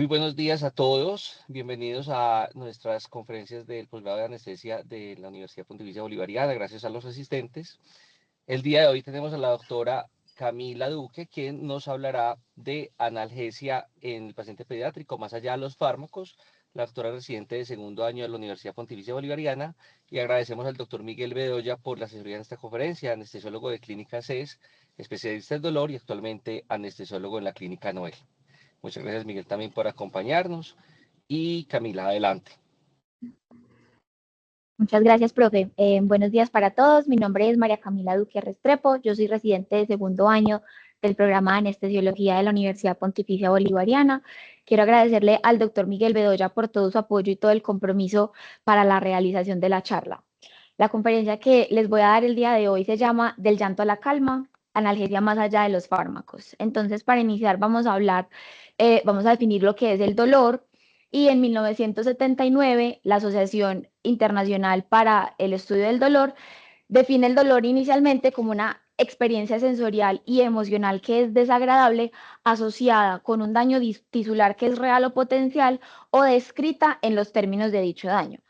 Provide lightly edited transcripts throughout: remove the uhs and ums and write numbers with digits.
Muy buenos días a todos. Bienvenidos a nuestras conferencias del posgrado de anestesia de la Universidad Pontificia Bolivariana. Gracias a los asistentes. El día de hoy tenemos a la doctora Camila Duque, quien nos hablará de analgesia en el paciente pediátrico, más allá de los fármacos. La doctora residente de segundo año de la Universidad Pontificia Bolivariana. Y agradecemos al doctor Miguel Bedoya por la asesoría en esta conferencia, anestesiólogo de Clínica CES, especialista en dolor y actualmente anestesiólogo en la Clínica Noel. Muchas gracias, Miguel, también por acompañarnos. Y Camila, adelante. Muchas gracias, profe. Buenos días para todos. Mi nombre es María Camila Duque Restrepo. Yo soy residente de segundo año del programa de anestesiología de la Universidad Pontificia Bolivariana. Quiero agradecerle al doctor Miguel Bedoya por todo su apoyo y todo el compromiso para la realización de la charla. La conferencia que les voy a dar el día de hoy se llama Del llanto a la calma, analgesia más allá de los fármacos. Entonces, para iniciar, vamos a definir lo que es el dolor. Y en 1979, la Asociación Internacional para el Estudio del Dolor define el dolor inicialmente como una experiencia sensorial y emocional que es desagradable asociada con un daño tisular que es real o potencial o descrita en los términos de dicho daño.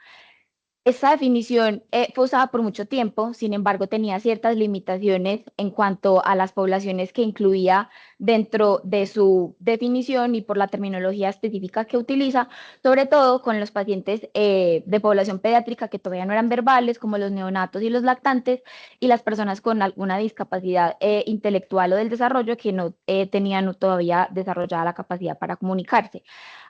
Esta definición fue usada por mucho tiempo, sin embargo, tenía ciertas limitaciones en cuanto a las poblaciones que incluía dentro de su definición y por la terminología específica que utiliza, sobre todo con los pacientes de población pediátrica que todavía no eran verbales, como los neonatos y los lactantes, y las personas con alguna discapacidad intelectual o del desarrollo que no tenían todavía desarrollada la capacidad para comunicarse.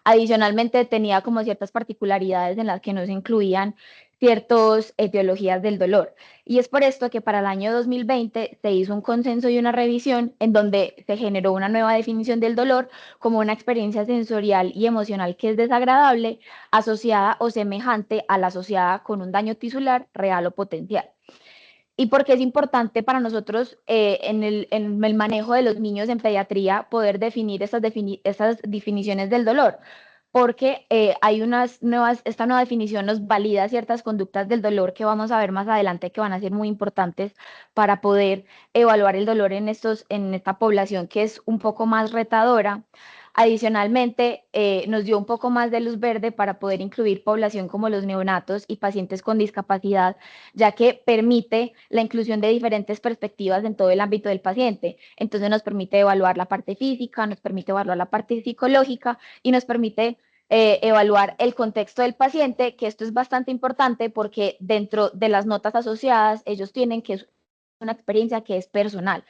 Adicionalmente, tenía como ciertas particularidades en las que no se incluían ciertas etiologías del dolor. Y es por esto que para el año 2020 se hizo un consenso y una revisión en donde se generó una nueva definición del dolor como una experiencia sensorial y emocional que es desagradable, asociada o semejante a la asociada con un daño tisular real o potencial. Y porque es importante para nosotros en el manejo de los niños en pediatría poder definir estas definiciones del dolor, porque esta nueva definición nos valida ciertas conductas del dolor que vamos a ver más adelante que van a ser muy importantes para poder evaluar el dolor en esta población que es un poco más retadora. Adicionalmente, nos dio un poco más de luz verde para poder incluir población como los neonatos y pacientes con discapacidad, ya que permite la inclusión de diferentes perspectivas en todo el ámbito del paciente. Entonces nos permite evaluar la parte física, nos permite evaluar la parte psicológica y nos permite evaluar el contexto del paciente, que esto es bastante importante porque dentro de las notas asociadas ellos tienen que es una experiencia que es personal.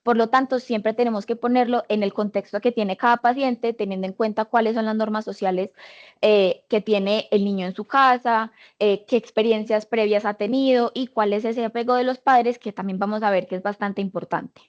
Por lo tanto, siempre tenemos que ponerlo en el contexto que tiene cada paciente, teniendo en cuenta cuáles son las normas sociales que tiene el niño en su casa, qué experiencias previas ha tenido y cuál es ese apego de los padres, que también vamos a ver que es bastante importante.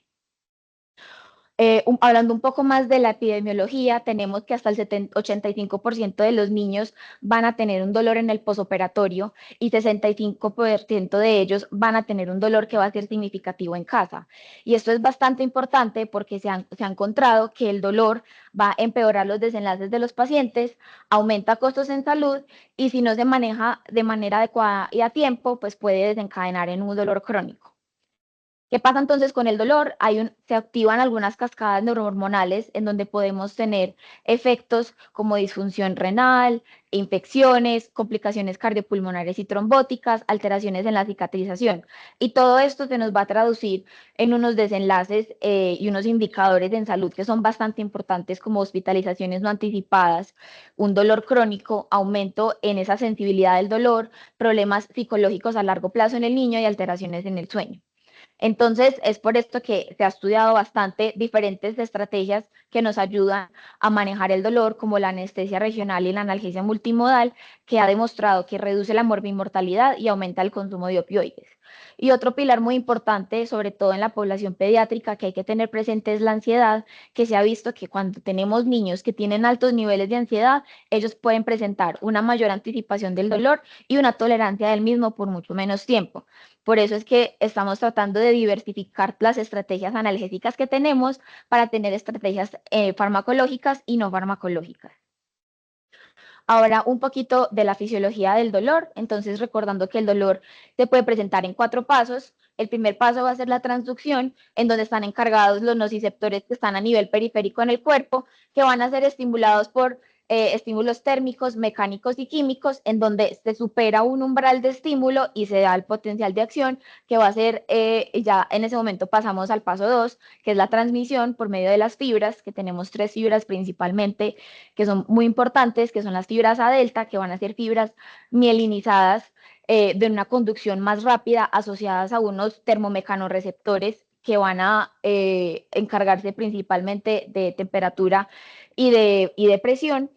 Hablando un poco más de la epidemiología, tenemos que hasta el 85% de los niños van a tener un dolor en el posoperatorio y 65% de ellos van a tener un dolor que va a ser significativo en casa. Y esto es bastante importante porque se ha encontrado que el dolor va a empeorar los desenlaces de los pacientes, aumenta costos en salud y si no se maneja de manera adecuada y a tiempo, pues puede desencadenar en un dolor crónico. ¿Qué pasa entonces con el dolor? Se activan algunas cascadas neurohormonales en donde podemos tener efectos como disfunción renal, infecciones, complicaciones cardiopulmonares y trombóticas, alteraciones en la cicatrización. Y todo esto se nos va a traducir en unos desenlaces y unos indicadores en salud que son bastante importantes como hospitalizaciones no anticipadas, un dolor crónico, aumento en esa sensibilidad del dolor, problemas psicológicos a largo plazo en el niño y alteraciones en el sueño. Entonces, es por esto que se ha estudiado bastante diferentes estrategias que nos ayudan a manejar el dolor, como la anestesia regional y la analgesia multimodal, que ha demostrado que reduce la morbimortalidad y aumenta el consumo de opioides. Y otro pilar muy importante, sobre todo en la población pediátrica, que hay que tener presente es la ansiedad, que se ha visto que cuando tenemos niños que tienen altos niveles de ansiedad, ellos pueden presentar una mayor anticipación del dolor y una tolerancia del mismo por mucho menos tiempo. Por eso es que estamos tratando de diversificar las estrategias analgésicas que tenemos para tener estrategias farmacológicas y no farmacológicas. Ahora un poquito de la fisiología del dolor. Entonces, recordando que el dolor se puede presentar en 4 pasos. El primer paso va a ser la transducción, en donde están encargados los nociceptores que están a nivel periférico en el cuerpo, que van a ser estimulados por estímulos térmicos, mecánicos y químicos, en donde se supera un umbral de estímulo y se da el potencial de acción, que va a ser, ya en ese momento pasamos al paso 2, que es la transmisión por medio de las fibras, que tenemos 3 fibras principalmente, que son muy importantes, que son las fibras A delta, que van a ser fibras mielinizadas, de una conducción más rápida, asociadas a unos termomecanorreceptores que van a encargarse principalmente de temperatura y de presión,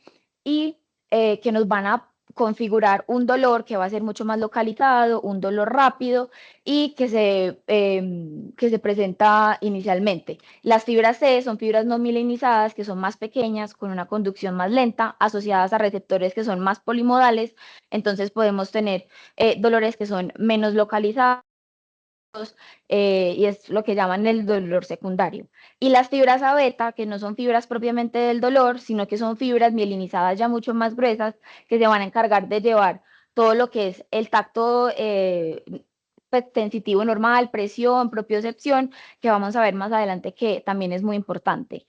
y que nos van a configurar un dolor que va a ser mucho más localizado, un dolor rápido y que se presenta inicialmente. Las fibras C son fibras no mielinizadas, que son más pequeñas, con una conducción más lenta, asociadas a receptores que son más polimodales, entonces podemos tener dolores que son menos localizados, y es lo que llaman el dolor secundario. Y las fibras A beta, que no son fibras propiamente del dolor, sino que son fibras mielinizadas ya mucho más gruesas, que se van a encargar de llevar todo lo que es el tacto pues, sensitivo normal, presión, propiocepción, que vamos a ver más adelante que también es muy importante.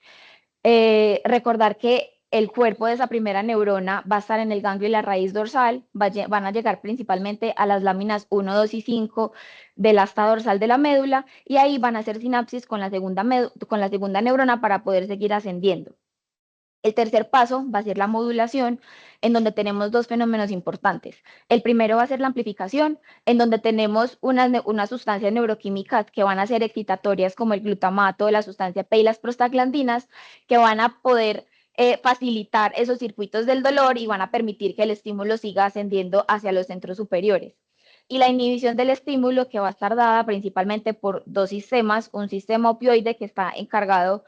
Recordar que el cuerpo de esa primera neurona va a estar en el ganglio y la raíz dorsal, van a llegar principalmente a las láminas 1, 2 y 5 del asta dorsal de la médula, y ahí van a hacer sinapsis con la segunda neurona para poder seguir ascendiendo. El tercer paso va a ser la modulación, en donde tenemos dos fenómenos importantes. El primero va a ser la amplificación, en donde tenemos unas sustancias neuroquímicas que van a ser excitatorias, como el glutamato, la sustancia P y las prostaglandinas, que van a poder facilitar esos circuitos del dolor y van a permitir que el estímulo siga ascendiendo hacia los centros superiores. Y la inhibición del estímulo, que va a estar dada principalmente por dos sistemas, un sistema opioide que está encargado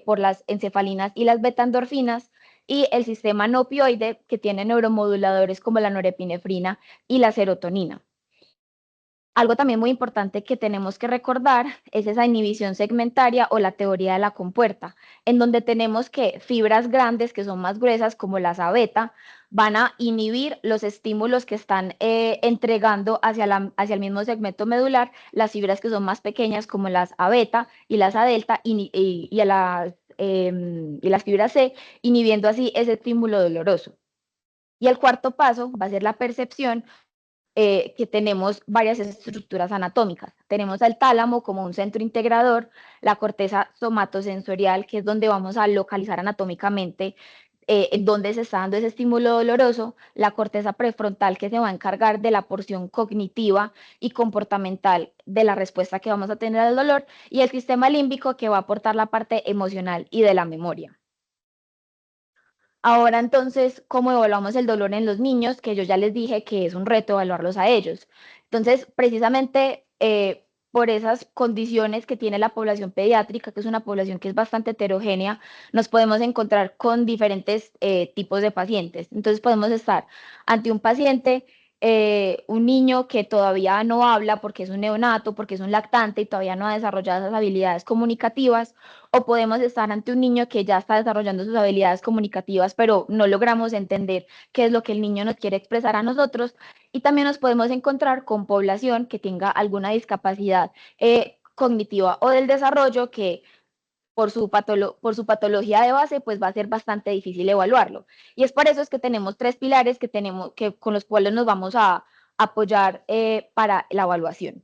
por las encefalinas y las betaendorfinas, y el sistema no opioide, que tiene neuromoduladores como la norepinefrina y la serotonina. Algo también muy importante que tenemos que recordar es esa inhibición segmentaria o la teoría de la compuerta, en donde tenemos que fibras grandes, que son más gruesas, como las A beta, van a inhibir los estímulos que están entregando hacia el mismo segmento medular, las fibras que son más pequeñas, como las A beta y las A delta, y las fibras C, inhibiendo así ese estímulo doloroso. Y el cuarto paso va a ser la percepción, que tenemos varias estructuras anatómicas. Tenemos al tálamo como un centro integrador, la corteza somatosensorial, que es donde vamos a localizar anatómicamente en dónde se está dando ese estímulo doloroso, la corteza prefrontal, que se va a encargar de la porción cognitiva y comportamental de la respuesta que vamos a tener al dolor, y el sistema límbico, que va a aportar la parte emocional y de la memoria. Ahora entonces, ¿cómo evaluamos el dolor en los niños? Que yo ya les dije que es un reto evaluarlos a ellos. Entonces, precisamente por esas condiciones que tiene la población pediátrica, que es una población que es bastante heterogénea, nos podemos encontrar con diferentes tipos de pacientes. Entonces, podemos estar ante un paciente, un niño que todavía no habla porque es un neonato, porque es un lactante y todavía no ha desarrollado esas habilidades comunicativas, o podemos estar ante un niño que ya está desarrollando sus habilidades comunicativas, pero no logramos entender qué es lo que el niño nos quiere expresar a nosotros. Y también nos podemos encontrar con población que tenga alguna discapacidad cognitiva o del desarrollo, que por su patología de base, pues va a ser bastante difícil evaluarlo. Y es por eso es que tenemos tres pilares con los cuales nos vamos a apoyar para la evaluación.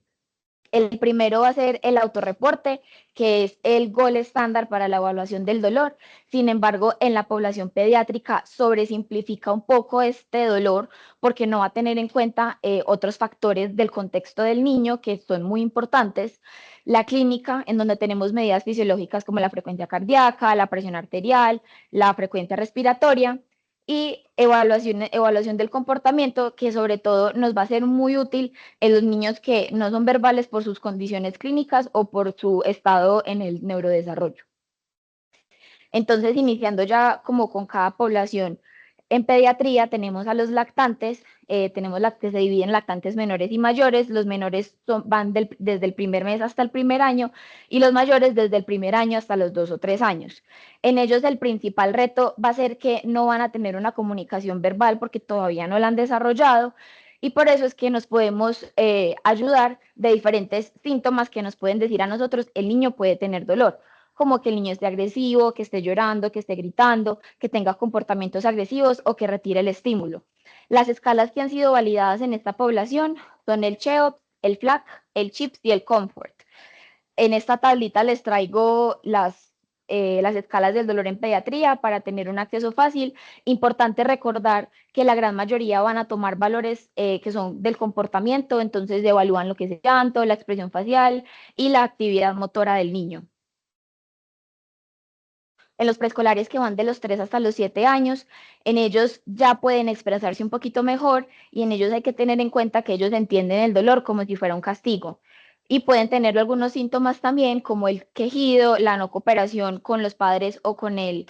El primero va a ser el autorreporte, que es el gol estándar para la evaluación del dolor. Sin embargo, en la población pediátrica sobresimplifica un poco este dolor, porque no va a tener en cuenta otros factores del contexto del niño que son muy importantes. La clínica, en donde tenemos medidas fisiológicas como la frecuencia cardíaca, la presión arterial, la frecuencia respiratoria, y evaluación del comportamiento, que sobre todo nos va a ser muy útil en los niños que no son verbales por sus condiciones clínicas o por su estado en el neurodesarrollo. Entonces, iniciando ya como con cada población, en pediatría tenemos a los lactantes, tenemos que se dividen en lactantes menores y mayores. Los menores van desde el primer mes hasta el primer año, y los mayores desde el primer año hasta los 2 o 3 años. En ellos el principal reto va a ser que no van a tener una comunicación verbal porque todavía no la han desarrollado, y por eso es que nos podemos ayudar de diferentes síntomas que nos pueden decir a nosotros: el niño puede tener dolor. como que el niño esté agresivo, que esté llorando, que esté gritando, que tenga comportamientos agresivos o que retire el estímulo. Las escalas que han sido validadas en esta población son el CHEOP, el FLAC, el CHIPS y el COMFORT. En esta tablita les traigo las escalas del dolor en pediatría para tener un acceso fácil. Importante recordar que la gran mayoría van a tomar valores que son del comportamiento, entonces evalúan lo que es el llanto, la expresión facial y la actividad motora del niño. En los preescolares que van de los 3 hasta los 7 años, en ellos ya pueden expresarse un poquito mejor y en ellos hay que tener en cuenta que ellos entienden el dolor como si fuera un castigo. Y pueden tener algunos síntomas también como el quejido, la no cooperación con los padres o con el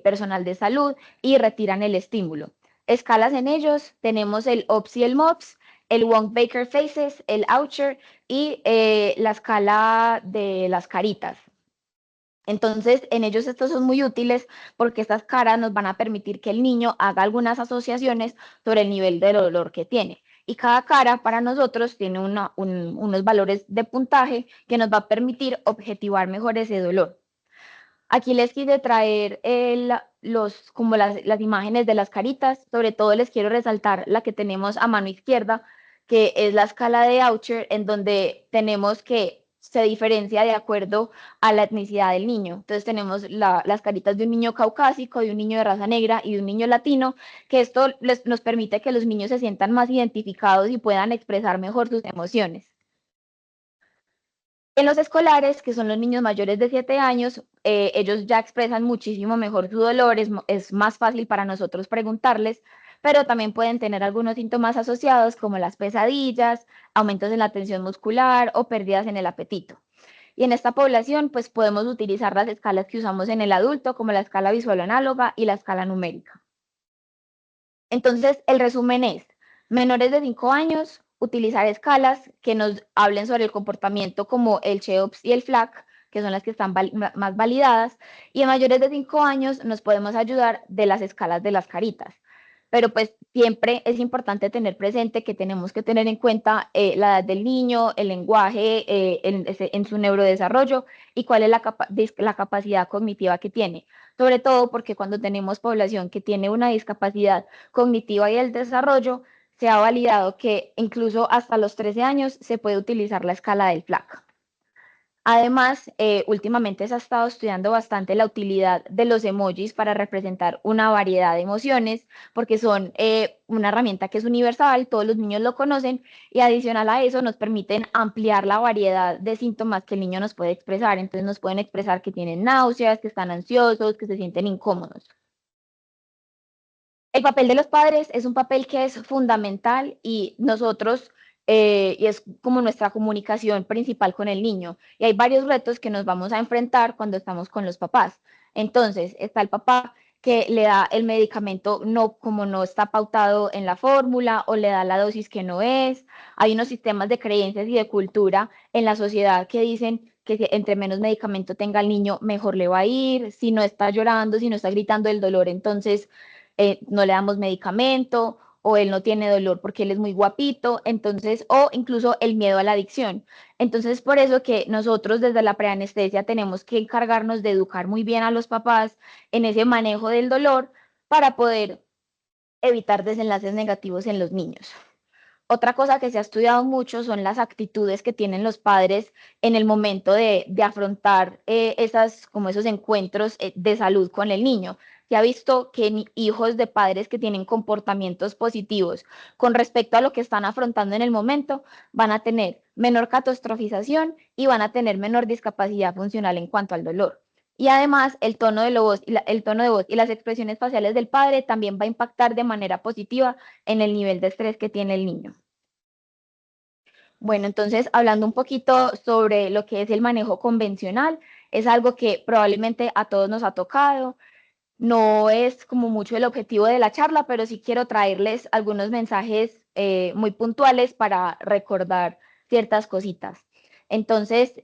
personal de salud y retiran el estímulo. Escalas en ellos tenemos el OPS y el MOPS, el Wong-Baker Faces, el Oucher y la escala de las caritas. Entonces, en ellos estos son muy útiles porque estas caras nos van a permitir que el niño haga algunas asociaciones sobre el nivel de dolor que tiene. Y cada cara para nosotros tiene unos valores de puntaje que nos va a permitir objetivar mejor ese dolor. Aquí les quise traer como las imágenes de las caritas, sobre todo les quiero resaltar la que tenemos a mano izquierda, que es la escala de Oucher, en donde tenemos que se diferencia de acuerdo a la etnicidad del niño. Entonces tenemos las caritas de un niño caucásico, de un niño de raza negra y de un niño latino, que esto nos permite que los niños se sientan más identificados y puedan expresar mejor sus emociones. En los escolares, que son los niños mayores de 7 años, ellos ya expresan muchísimo mejor su dolor, es más fácil para nosotros preguntarles, pero también pueden tener algunos síntomas asociados como las pesadillas, aumentos en la tensión muscular o pérdidas en el apetito. Y en esta población, pues podemos utilizar las escalas que usamos en el adulto, como la escala visual análoga y la escala numérica. Entonces, el resumen es, menores de 5 años, utilizar escalas que nos hablen sobre el comportamiento como el CHEOPS y el FLAC, que son las que están más validadas, y en mayores de 5 años nos podemos ayudar de las escalas de las caritas. Pero pues siempre es importante tener presente que tenemos que tener en cuenta la edad del niño, el lenguaje en su neurodesarrollo y cuál es la capacidad cognitiva que tiene. Sobre todo porque cuando tenemos población que tiene una discapacidad cognitiva y el desarrollo, se ha validado que incluso hasta los 13 años se puede utilizar la escala del FLAC. Además, últimamente se ha estado estudiando bastante la utilidad de los emojis para representar una variedad de emociones, porque son una herramienta que es universal, todos los niños lo conocen, y adicional a eso nos permiten ampliar la variedad de síntomas que el niño nos puede expresar. Entonces nos pueden expresar que tienen náuseas, que están ansiosos, que se sienten incómodos. El papel de los padres es un papel que es fundamental y nosotros, y es como nuestra comunicación principal con el niño. Y hay varios retos que nos vamos a enfrentar cuando estamos con los papás. Entonces, está el papá que le da el medicamento no como no está pautado en la fórmula o le da la dosis que no es. Hay unos sistemas de creencias y de cultura en la sociedad que dicen que entre menos medicamento tenga el niño, mejor le va a ir. Si no está llorando, si no está gritando el dolor, entonces no le damos medicamento o él no tiene dolor porque él es muy guapito, entonces, o incluso el miedo a la adicción. Entonces, por eso que nosotros desde la preanestesia tenemos que encargarnos de educar muy bien a los papás en ese manejo del dolor para poder evitar desenlaces negativos en los niños. Otra cosa que se ha estudiado mucho son las actitudes que tienen los padres en el momento de afrontar como esos encuentros de salud con el niño. Se ha visto que hijos de padres que tienen comportamientos positivos con respecto a lo que están afrontando en el momento van a tener menor catastrofización y van a tener menor discapacidad funcional en cuanto al dolor. Y además, el tono de voz y las expresiones faciales del padre también va a impactar de manera positiva en el nivel de estrés que tiene el niño. Bueno, entonces hablando un poquito sobre lo que es el manejo convencional, es algo que probablemente a todos nos ha tocado. No es como mucho el objetivo de la charla, pero sí quiero traerles algunos mensajes muy puntuales para recordar ciertas cositas. Entonces,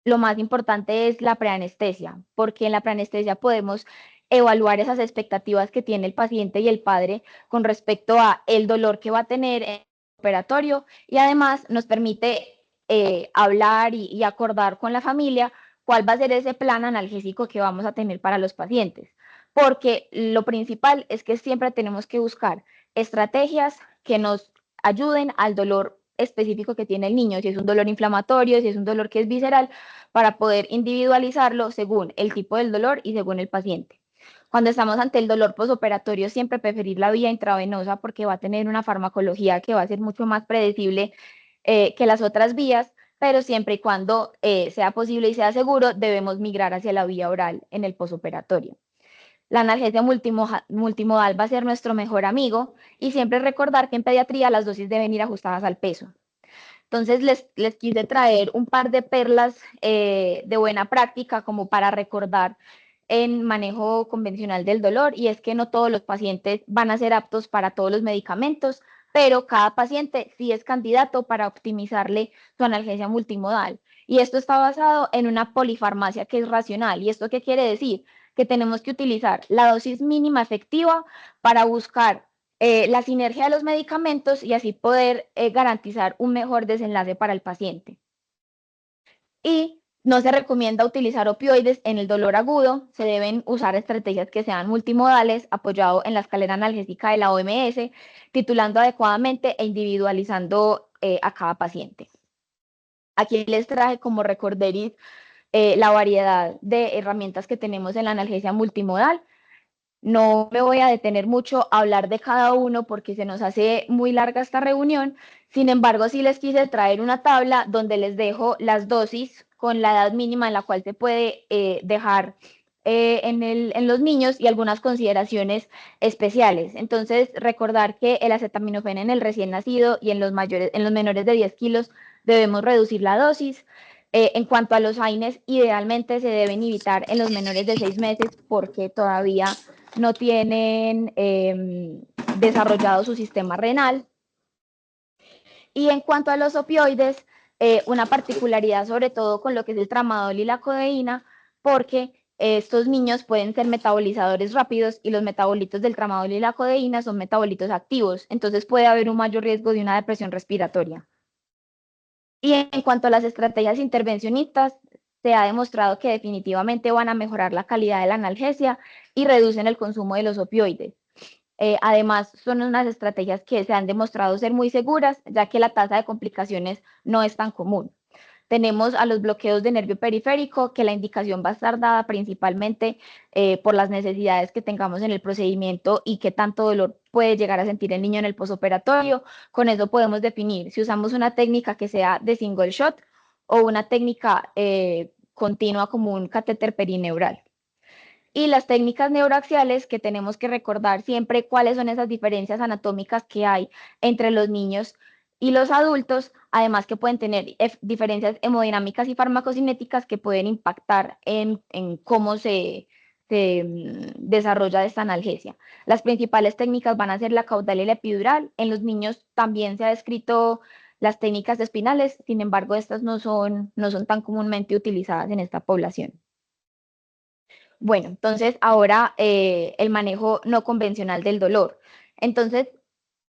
lo más importante es la preanestesia, porque en la preanestesia podemos evaluar esas expectativas que tiene el paciente y el padre con respecto a el dolor que va a tener en el operatorio y además nos permite hablar y acordar con la familia cuál va a ser ese plan analgésico que vamos a tener para los pacientes. Porque lo principal es que siempre tenemos que buscar estrategias que nos ayuden al dolor específico que tiene el niño, si es un dolor inflamatorio, si es un dolor que es visceral, para poder individualizarlo según el tipo del dolor y según el paciente. Cuando estamos ante el dolor posoperatorio, siempre preferir la vía intravenosa porque va a tener una farmacología que va a ser mucho más predecible que las otras vías, pero siempre y cuando sea posible y sea seguro, debemos migrar hacia la vía oral en el posoperatorio. La analgesia multimodal va a ser nuestro mejor amigo y siempre recordar que en pediatría las dosis deben ir ajustadas al peso. Entonces les quise traer un par de perlas de buena práctica como para recordar en manejo convencional del dolor, y es que no todos los pacientes van a ser aptos para todos los medicamentos, pero cada paciente sí es candidato para optimizarle su analgesia multimodal. Y esto está basado en una polifarmacia que es racional. ¿Y esto qué quiere decir? Que tenemos que utilizar la dosis mínima efectiva para buscar la sinergia de los medicamentos y así poder garantizar un mejor desenlace para el paciente. Y no se recomienda utilizar opioides en el dolor agudo, se deben usar estrategias que sean multimodales, apoyado en la escalera analgésica de la OMS, titulando adecuadamente e individualizando a cada paciente. Aquí les traje como recorderis la variedad de herramientas que tenemos en la analgesia multimodal. No me voy a detener mucho a hablar de cada uno porque se nos hace muy larga esta reunión. Sin embargo, sí les quise traer una tabla donde les dejo las dosis con la edad mínima en la cual se puede dejar en los niños y algunas consideraciones especiales. Entonces, recordar que el acetaminofén en el recién nacido y en los menores de 10 kilos debemos reducir la dosis. En cuanto a los AINES, idealmente se deben evitar en los menores de 6 meses porque todavía no tienen desarrollado su sistema renal. Y en cuanto a los opioides, una particularidad sobre todo con lo que es el tramadol y la codeína, porque estos niños pueden ser metabolizadores rápidos y los metabolitos del tramadol y la codeína son metabolitos activos, entonces puede haber un mayor riesgo de una depresión respiratoria. Y en cuanto a las estrategias intervencionistas, se ha demostrado que definitivamente van a mejorar la calidad de la analgesia y reducen el consumo de los opioides. Además, son unas estrategias que se han demostrado ser muy seguras, ya que la tasa de complicaciones no es tan común. Tenemos a los bloqueos de nervio periférico, que la indicación va a estar dada principalmente por las necesidades que tengamos en el procedimiento y qué tanto dolor puede llegar a sentir el niño en el posoperatorio. Con eso podemos definir si usamos una técnica que sea de single shot o una técnica continua como un catéter perineural. Y las técnicas neuroaxiales, que tenemos que recordar siempre cuáles son esas diferencias anatómicas que hay entre los niños y los adultos, además que pueden tener diferencias hemodinámicas y farmacocinéticas que pueden impactar en cómo se desarrolla esta analgesia. Las principales técnicas van a ser la caudal y la epidural. En los niños también se ha descrito las técnicas espinales, sin embargo, estas no son tan comúnmente utilizadas en esta población. Bueno, entonces ahora el manejo no convencional del dolor. Entonces,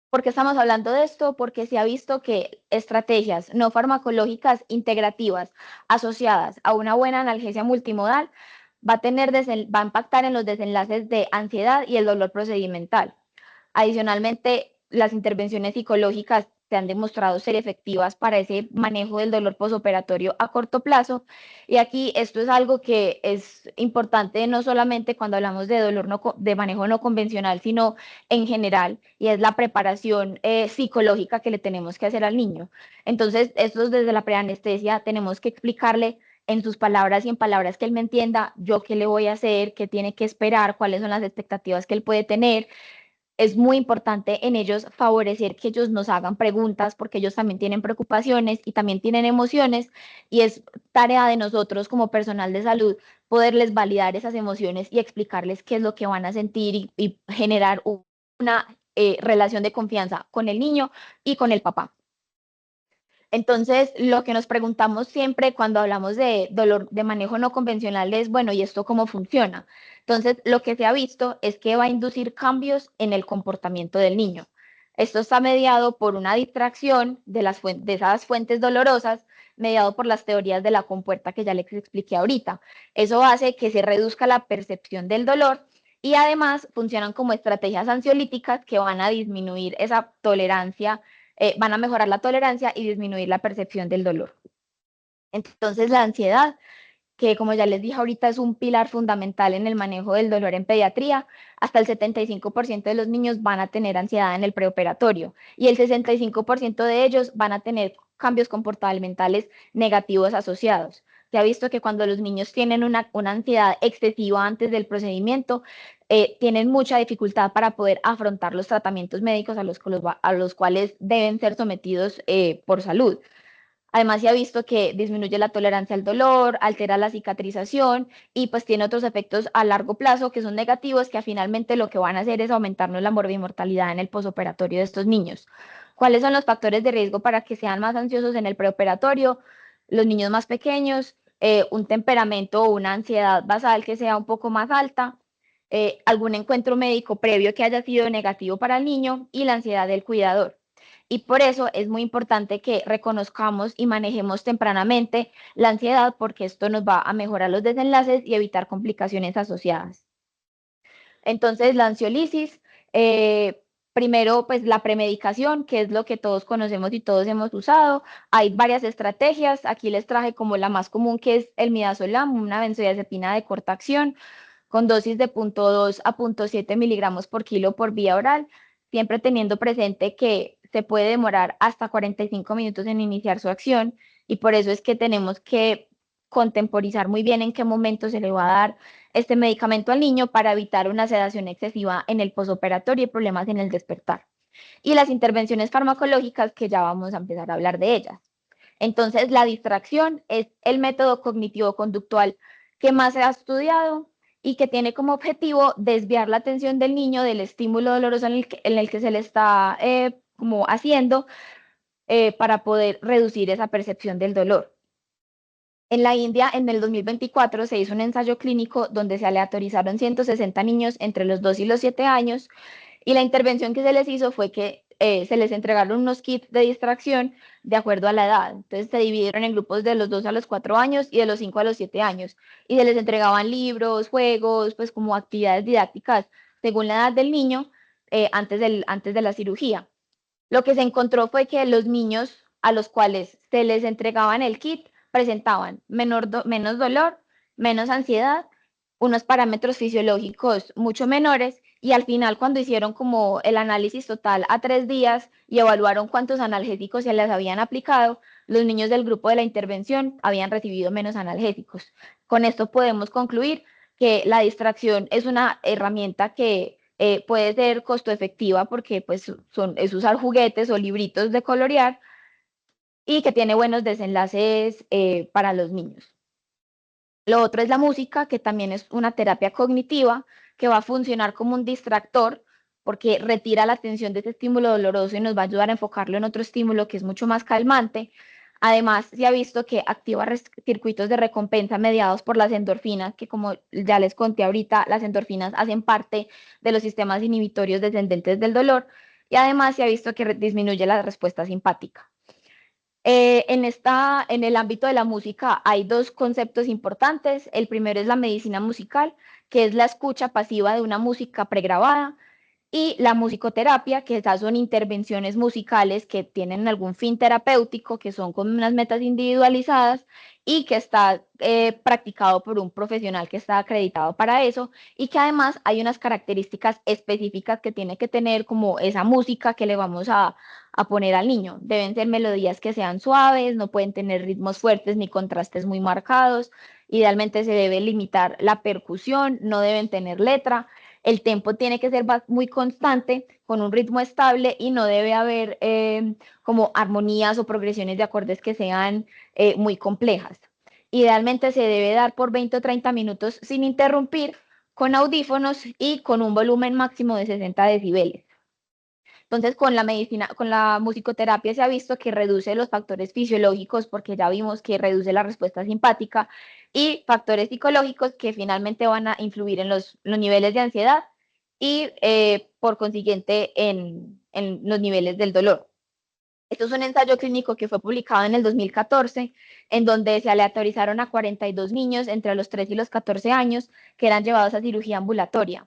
¿por qué estamos hablando de esto? Porque se ha visto que estrategias no farmacológicas integrativas asociadas a una buena analgesia multimodal va a impactar en los desenlaces de ansiedad y el dolor procedimental. Adicionalmente, las intervenciones psicológicas se han demostrado ser efectivas para ese manejo del dolor posoperatorio a corto plazo. Y aquí esto es algo que es importante no solamente cuando hablamos de dolor de manejo no convencional, sino en general, y es la preparación psicológica que le tenemos que hacer al niño. Entonces, esto desde la preanestesia tenemos que explicarle en sus palabras y en palabras que él me entienda, yo qué le voy a hacer, qué tiene que esperar, cuáles son las expectativas que él puede tener. Es muy importante en ellos favorecer que ellos nos hagan preguntas porque ellos también tienen preocupaciones y también tienen emociones, y es tarea de nosotros como personal de salud poderles validar esas emociones y explicarles qué es lo que van a sentir y generar una relación de confianza con el niño y con el papá. Entonces, lo que nos preguntamos siempre cuando hablamos de dolor de manejo no convencional es, bueno, ¿y esto cómo funciona? Entonces, lo que se ha visto es que va a inducir cambios en el comportamiento del niño. Esto está mediado por una distracción de esas fuentes dolorosas, mediado por las teorías de la compuerta que ya les expliqué ahorita. Eso hace que se reduzca la percepción del dolor y además funcionan como estrategias ansiolíticas que van a disminuir esa tolerancia, van a mejorar la tolerancia y disminuir la percepción del dolor. Entonces, la ansiedad, que como ya les dije ahorita es un pilar fundamental en el manejo del dolor en pediatría, hasta el 75% de los niños van a tener ansiedad en el preoperatorio y el 65% de ellos van a tener cambios comportamentales negativos asociados. Se ha visto que cuando los niños tienen una ansiedad excesiva antes del procedimiento, tienen mucha dificultad para poder afrontar los tratamientos médicos a los cuales deben ser sometidos por salud. Además, se ha visto que disminuye la tolerancia al dolor, altera la cicatrización y pues tiene otros efectos a largo plazo que son negativos, que finalmente lo que van a hacer es aumentarnos la morbimortalidad en el posoperatorio de estos niños. ¿Cuáles son los factores de riesgo para que sean más ansiosos en el preoperatorio? Los niños más pequeños, un temperamento o una ansiedad basal que sea un poco más alta, algún encuentro médico previo que haya sido negativo para el niño y la ansiedad del cuidador. Y por eso es muy importante que reconozcamos y manejemos tempranamente la ansiedad porque esto nos va a mejorar los desenlaces y evitar complicaciones asociadas. Entonces, la ansiolisis, primero, pues la premedicación, que es lo que todos conocemos y todos hemos usado. Hay varias estrategias. Aquí les traje como la más común, que es el midazolam, una benzodiazepina de corta acción, con dosis de 0.2 a 0.7 miligramos por kilo por vía oral, siempre teniendo presente que se puede demorar hasta 45 minutos en iniciar su acción y por eso es que tenemos que contemporizar muy bien en qué momento se le va a dar este medicamento al niño para evitar una sedación excesiva en el posoperatorio y problemas en el despertar. Y las intervenciones farmacológicas que ya vamos a empezar a hablar de ellas. Entonces, la distracción es el método cognitivo-conductual que más se ha estudiado y que tiene como objetivo desviar la atención del niño del estímulo doloroso en el que se le está como haciendo para poder reducir esa percepción del dolor. En la India, en el 2024, se hizo un ensayo clínico donde se aleatorizaron 160 niños entre los 2 y los 7 años y la intervención que se les hizo fue que se les entregaron unos kits de distracción de acuerdo a la edad. Entonces se dividieron en grupos de los 2 a los 4 años y de los 5 a los 7 años. Y se les entregaban libros, juegos, pues como actividades didácticas según la edad del niño antes de la cirugía. Lo que se encontró fue que los niños a los cuales se les entregaban el kit presentaban menos dolor, menos ansiedad, unos parámetros fisiológicos mucho menores y al final cuando hicieron como el análisis total a 3 días y evaluaron cuántos analgésicos se les habían aplicado, los niños del grupo de la intervención habían recibido menos analgésicos. Con esto podemos concluir que la distracción es una herramienta que puede ser costo efectiva porque pues es usar juguetes o libritos de colorear y que tiene buenos desenlaces para los niños. Lo otro es la música, que también es una terapia cognitiva que va a funcionar como un distractor porque retira la atención de ese estímulo doloroso y nos va a ayudar a enfocarlo en otro estímulo que es mucho más calmante. Además, se ha visto que activa circuitos de recompensa mediados por las endorfinas, que como ya les conté ahorita, las endorfinas hacen parte de los sistemas inhibitorios descendentes del dolor y además se ha visto que disminuye la respuesta simpática. En el ámbito de la música hay dos conceptos importantes. El primero es la medicina musical, que es la escucha pasiva de una música pregrabada, y la musicoterapia, que esas son intervenciones musicales que tienen algún fin terapéutico, que son con unas metas individualizadas y que está practicado por un profesional que está acreditado para eso y que además hay unas características específicas que tiene que tener como esa música que le vamos a poner al niño. Deben ser melodías que sean suaves, no pueden tener ritmos fuertes ni contrastes muy marcados. Idealmente se debe limitar la percusión, no deben tener letra. El tempo tiene que ser muy constante, con un ritmo estable y no debe haber como armonías o progresiones de acordes que sean muy complejas. Idealmente se debe dar por 20 o 30 minutos sin interrumpir, con audífonos y con un volumen máximo de 60 decibeles. Entonces, con la musicoterapia se ha visto que reduce los factores fisiológicos, porque ya vimos que reduce la respuesta simpática, y factores psicológicos que finalmente van a influir en los niveles de ansiedad y, por consiguiente, en los niveles del dolor. Esto es un ensayo clínico que fue publicado en el 2014, en donde se aleatorizaron a 42 niños entre los 3 y los 14 años que eran llevados a cirugía ambulatoria.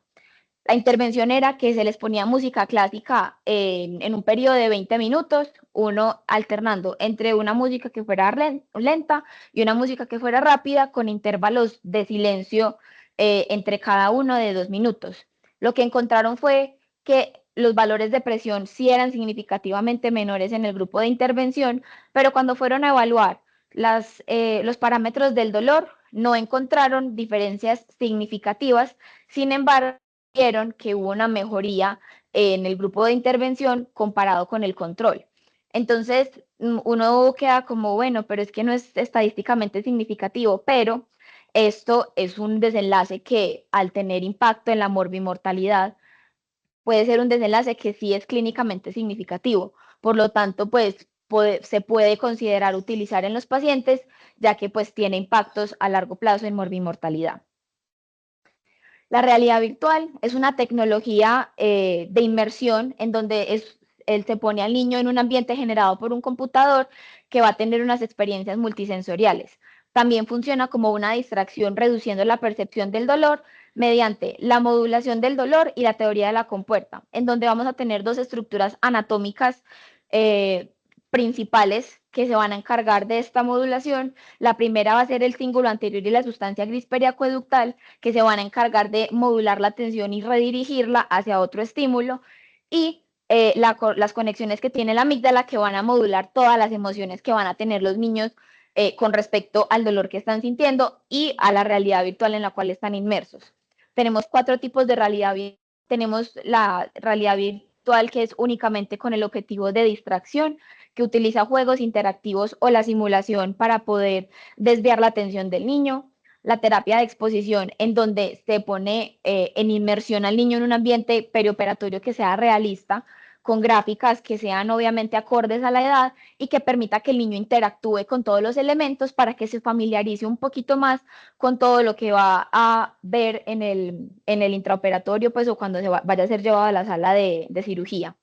La intervención era que se les ponía música clásica en un periodo de 20 minutos, uno alternando entre una música que fuera lenta y una música que fuera rápida, con intervalos de silencio entre cada uno de 2 minutos. Lo que encontraron fue que los valores de presión sí eran significativamente menores en el grupo de intervención, pero cuando fueron a evaluar los parámetros del dolor, no encontraron diferencias significativas. Sin embargo, vieron que hubo una mejoría en el grupo de intervención comparado con el control. Entonces, uno queda como, bueno, pero es que no es estadísticamente significativo, pero esto es un desenlace que, al tener impacto en la morbimortalidad, puede ser un desenlace que sí es clínicamente significativo. Por lo tanto, pues se puede considerar utilizar en los pacientes, ya que pues tiene impactos a largo plazo en morbimortalidad. La realidad virtual es una tecnología de inmersión en donde él se pone al niño en un ambiente generado por un computador que va a tener unas experiencias multisensoriales. También funciona como una distracción, reduciendo la percepción del dolor mediante la modulación del dolor y la teoría de la compuerta, en donde vamos a tener dos estructuras anatómicas principales que se van a encargar de esta modulación. La primera va a ser el cíngulo anterior y la sustancia gris periacueductal, que se van a encargar de modular la tensión y redirigirla hacia otro estímulo, y las conexiones que tiene la amígdala, que van a modular todas las emociones que van a tener los niños con respecto al dolor que están sintiendo y a la realidad virtual en la cual están inmersos. Tenemos 4 tipos de realidad virtual. Tenemos la realidad virtual, que es únicamente con el objetivo de distracción, que utiliza juegos interactivos o la simulación para poder desviar la atención del niño. La terapia de exposición, en donde se pone en inmersión al niño en un ambiente perioperatorio que sea realista, con gráficas que sean obviamente acordes a la edad y que permita que el niño interactúe con todos los elementos para que se familiarice un poquito más con todo lo que va a ver en el intraoperatorio, pues, o cuando vaya a ser llevado a la sala de cirugía.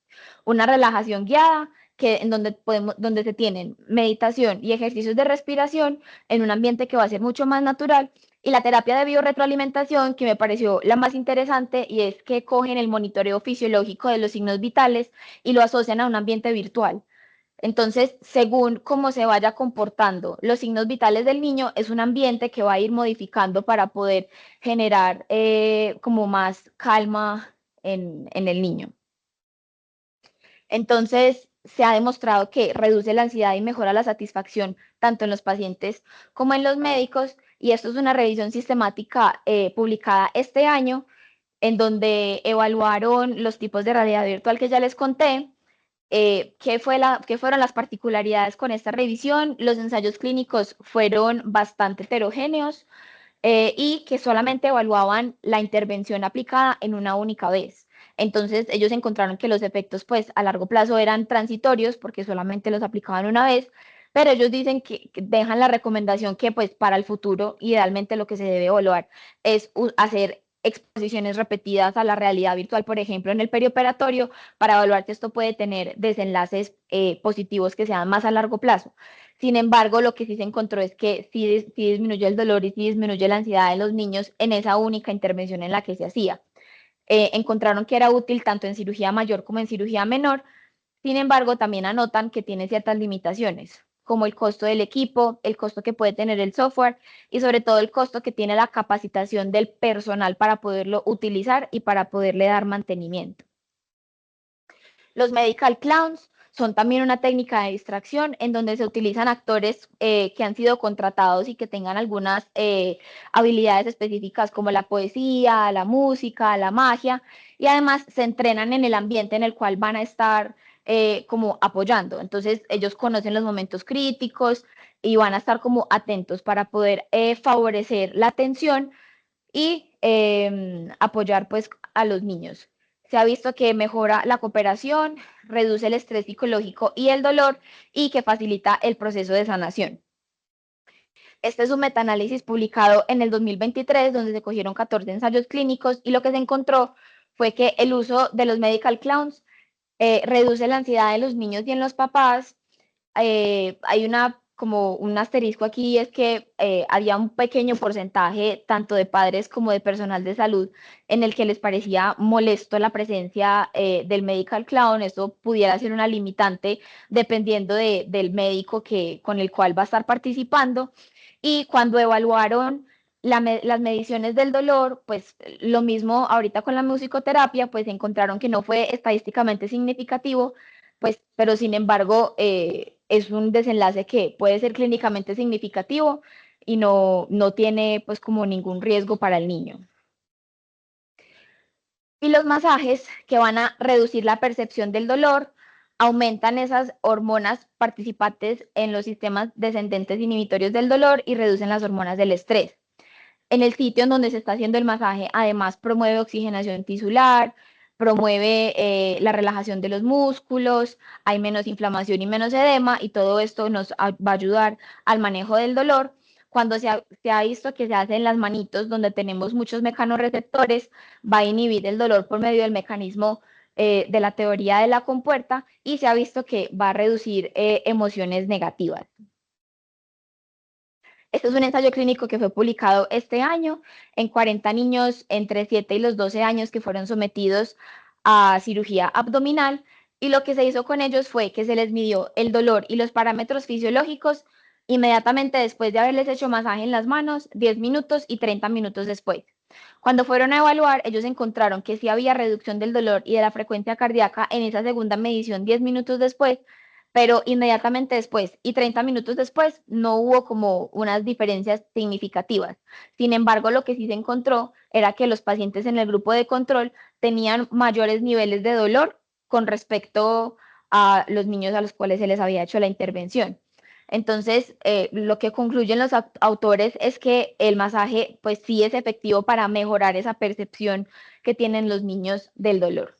Una relajación guiada, en donde se tienen meditación y ejercicios de respiración en un ambiente que va a ser mucho más natural. Y la terapia de biorretroalimentación, que me pareció la más interesante, y es que cogen el monitoreo fisiológico de los signos vitales y lo asocian a un ambiente virtual. Entonces, según cómo se vaya comportando los signos vitales del niño, es un ambiente que va a ir modificando para poder generar como más calma en el niño. Entonces, se ha demostrado que reduce la ansiedad y mejora la satisfacción tanto en los pacientes como en los médicos, y esto es una revisión sistemática publicada este año, en donde evaluaron los tipos de realidad virtual que ya les conté. ¿Qué fueron las particularidades con esta revisión? Los ensayos clínicos fueron bastante heterogéneos y que solamente evaluaban la intervención aplicada en una única vez. Entonces, ellos encontraron que los efectos, pues, a largo plazo eran transitorios porque solamente los aplicaban una vez, pero ellos dicen que dejan la recomendación que, pues, para el futuro, idealmente lo que se debe evaluar es hacer exposiciones repetidas a la realidad virtual, por ejemplo, en el perioperatorio, para evaluar si esto puede tener desenlaces positivos que sean más a largo plazo. Sin embargo, lo que sí se encontró es que sí disminuye el dolor y sí disminuye la ansiedad en los niños en esa única intervención en la que se hacía. Encontraron que era útil tanto en cirugía mayor como en cirugía menor. Sin embargo, también anotan que tiene ciertas limitaciones, como el costo del equipo, el costo que puede tener el software y sobre todo el costo que tiene la capacitación del personal para poderlo utilizar y para poderle dar mantenimiento. Los medical clowns son también una técnica de distracción en donde se utilizan actores que han sido contratados y que tengan algunas habilidades específicas como la poesía, la música, la magia, y además se entrenan en el ambiente en el cual van a estar como apoyando. Entonces ellos conocen los momentos críticos y van a estar como atentos para poder favorecer la atención y apoyar pues a los niños. Se ha visto que mejora la cooperación, reduce el estrés psicológico y el dolor, y que facilita el proceso de sanación. Este es un metaanálisis publicado en el 2023, donde se cogieron 14 ensayos clínicos, y lo que se encontró fue que el uso de los medical clowns reduce la ansiedad en los niños y en los papás. Hay como un asterisco aquí, es que había un pequeño porcentaje tanto de padres como de personal de salud en el que les parecía molesto la presencia del medical clown. Esto pudiera ser una limitante dependiendo del médico con el cual va a estar participando. Y cuando evaluaron las mediciones del dolor, pues lo mismo ahorita con la musicoterapia, pues encontraron que no fue estadísticamente significativo, pues, pero sin embargo es un desenlace que puede ser clínicamente significativo y no tiene pues como ningún riesgo para el niño. Y los masajes que van a reducir la percepción del dolor, aumentan esas hormonas participantes en los sistemas descendentes inhibitorios del dolor y reducen las hormonas del estrés. En el sitio en donde se está haciendo el masaje, además promueve oxigenación tisular, promueve la relajación de los músculos, hay menos inflamación y menos edema, y todo esto nos va a ayudar al manejo del dolor. Cuando se ha visto que se hace en las manitos, donde tenemos muchos mecanorreceptores, va a inhibir el dolor por medio del mecanismo de la teoría de la compuerta, y se ha visto que va a reducir emociones negativas. Este es un ensayo clínico que fue publicado este año en 40 niños entre 7 y los 12 años que fueron sometidos a cirugía abdominal, y lo que se hizo con ellos fue que se les midió el dolor y los parámetros fisiológicos inmediatamente después de haberles hecho masaje en las manos, 10 minutos y 30 minutos después. Cuando fueron a evaluar, ellos encontraron que sí había reducción del dolor y de la frecuencia cardíaca en esa segunda medición 10 minutos después, pero inmediatamente después y 30 minutos después no hubo como unas diferencias significativas. Sin embargo, lo que sí se encontró era que los pacientes en el grupo de control tenían mayores niveles de dolor con respecto a los niños a los cuales se les había hecho la intervención. Entonces, lo que concluyen los autores es que el masaje pues sí es efectivo para mejorar esa percepción que tienen los niños del dolor.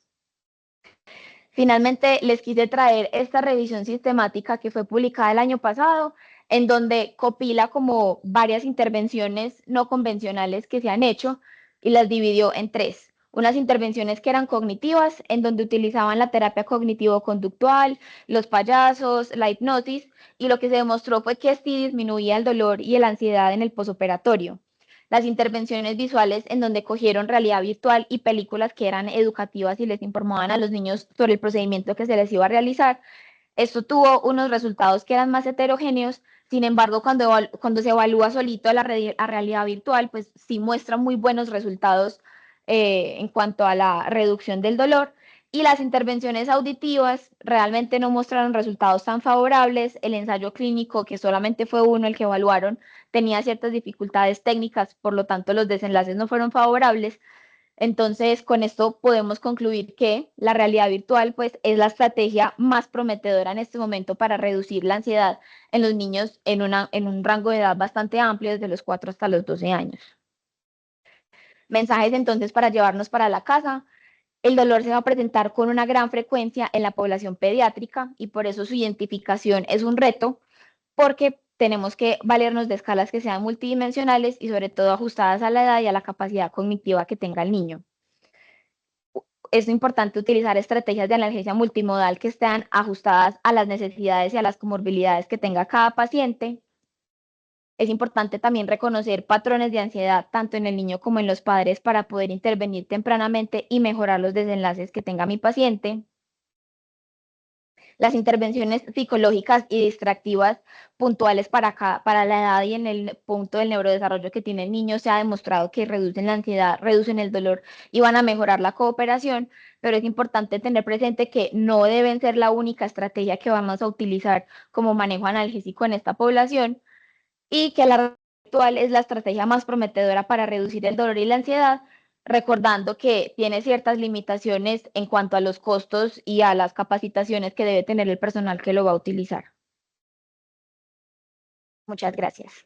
Finalmente, les quise traer esta revisión sistemática que fue publicada el año pasado, en donde copila como varias intervenciones no convencionales que se han hecho y las dividió en tres. Unas intervenciones que eran cognitivas, en donde utilizaban la terapia cognitivo-conductual, los payasos, la hipnosis, y lo que se demostró fue que sí disminuía el dolor y la ansiedad en el posoperatorio. Las intervenciones visuales, en donde cogieron realidad virtual y películas que eran educativas y les informaban a los niños sobre el procedimiento que se les iba a realizar. Esto tuvo unos resultados que eran más heterogéneos. Sin embargo, cuando se evalúa solito la realidad virtual, pues sí muestra muy buenos resultados en cuanto a la reducción del dolor. Y las intervenciones auditivas realmente no mostraron resultados tan favorables. El ensayo clínico, que solamente fue uno el que evaluaron, tenía ciertas dificultades técnicas, por lo tanto los desenlaces no fueron favorables. Entonces, con esto podemos concluir que la realidad virtual pues, es la estrategia más prometedora en este momento para reducir la ansiedad en los niños en un rango de edad bastante amplio, desde los 4 hasta los 12 años. Mensajes entonces para llevarnos para la casa. El dolor se va a presentar con una gran frecuencia en la población pediátrica, y por eso su identificación es un reto, porque tenemos que valernos de escalas que sean multidimensionales y sobre todo ajustadas a la edad y a la capacidad cognitiva que tenga el niño. Es importante utilizar estrategias de analgesia multimodal que estén ajustadas a las necesidades y a las comorbilidades que tenga cada paciente. Es importante también reconocer patrones de ansiedad tanto en el niño como en los padres para poder intervenir tempranamente y mejorar los desenlaces que tenga mi paciente. Las intervenciones psicológicas y distractivas puntuales para la edad y en el punto del neurodesarrollo que tiene el niño se ha demostrado que reducen la ansiedad, reducen el dolor y van a mejorar la cooperación, pero es importante tener presente que no deben ser la única estrategia que vamos a utilizar como manejo analgésico en esta población, y que la actual es la estrategia más prometedora para reducir el dolor y la ansiedad, recordando que tiene ciertas limitaciones en cuanto a los costos y a las capacitaciones que debe tener el personal que lo va a utilizar. Muchas gracias.